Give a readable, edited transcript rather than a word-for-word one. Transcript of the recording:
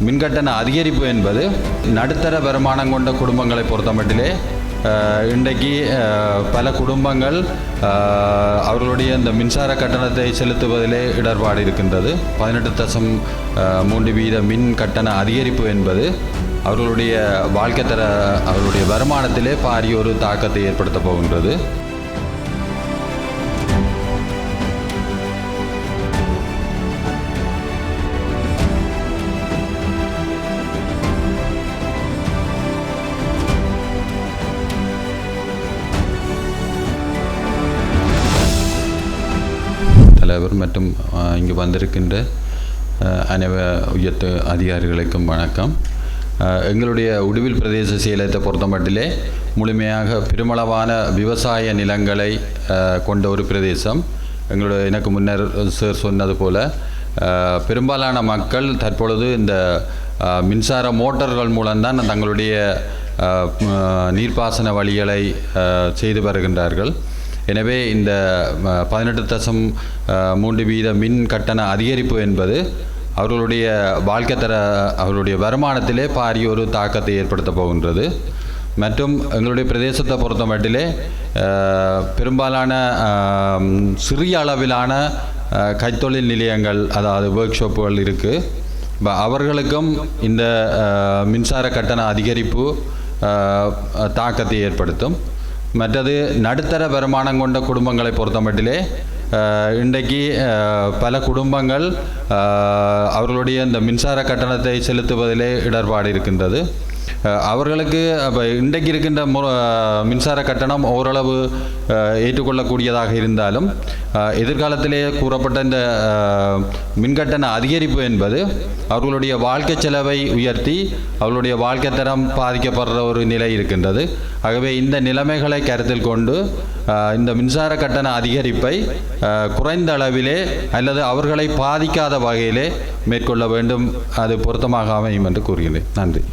மின்கட்டண அதிகரிப்பு என்பது நடுத்தர வருமானம் கொண்ட குடும்பங்களை பொறுத்தமட்டிலே இன்றைக்கு பல குடும்பங்கள் அவர்களுடைய இந்த மின்சார கட்டணத்தை செலுத்துவதிலே இடர்பாடு இருக்கின்றது. 18.3% மின் கட்டண அதிகரிப்பு என்பது அவர்களுடைய வாழ்க்கை தர அவர்களுடைய வருமானத்திலே பாரிய ஒரு தாக்கத்தை ஏற்படுத்த போகின்றது. தலைவர் மற்றும் இங்கு வந்திருக்கின்ற உயர்த்த அதிகாரிகளுக்கும் வணக்கம். எங்களுடைய உடுவில் பிரதேச செயலகத்தை பொறுத்த மட்டிலே முழுமையாக பெருமளவான விவசாய நிலங்களை கொண்ட ஒரு பிரதேசம். எனக்கு முன்னர் சார் சொன்னது போல பெரும்பாலான மக்கள் தற்பொழுது இந்த மின்சார மோட்டார்கள் மூலம்தான் தங்களுடைய நீர்ப்பாசன வழிகளை செய்து வருகின்றார்கள். எனவே இந்த 18.3% மின் கட்டண அதிகரிப்பு என்பது அவர்களுடைய வாழ்க்கை தர அவர்களுடைய வருமானத்திலே பாரிய ஒரு தாக்கத்தை ஏற்படுத்த போகின்றது. மற்றும் எங்களுடைய பிரதேசத்தை பொறுத்த மட்டிலே பெரும்பாலான சிறிய அளவிலான கைத்தொழில் நிலையங்கள், அதாவது ஒர்க் ஷாப்புகள் இருக்குது. அவர்களுக்கும் இந்த மின்சார கட்டண அதிகரிப்பு தாக்கத்தை ஏற்படுத்தும். மற்றது நடுத்தர வருமானம் கொண்ட குடும்பங்களை பொறுத்த மட்டிலே இன்றைக்கு பல குடும்பங்கள் அவர்களுடைய இந்த மின்சார கட்டணத்தை செலுத்துவதிலே இடர்பாடு இருக்கின்றது. அவர்களுக்கு இன்றைக்கு இருக்கின்ற மின்சார கட்டணம் ஓரளவு ஏற்றுக்கொள்ளக்கூடியதாக இருந்தாலும் எதிர்காலத்திலே கூறப்பட்ட இந்த மின்கட்டண அதிகரிப்பு என்பது அவர்களுடைய வாழ்க்கை செலவை உயர்த்தி அவர்களுடைய வாழ்க்கை தரம் பாதிக்கப்படுற ஒரு நிலை இருக்கின்றது. ஆகவே இந்த நிலைமைகளை கருத்தில் கொண்டு இந்த மின்சார கட்டண அதிகரிப்பை குறைந்த அளவிலே அல்லது அவர்களை பாதிக்காத வகையிலே மேற்கொள்ள வேண்டும். அது பொருத்தமாக அமையும் என்று கூறுகிறேன். நன்றி.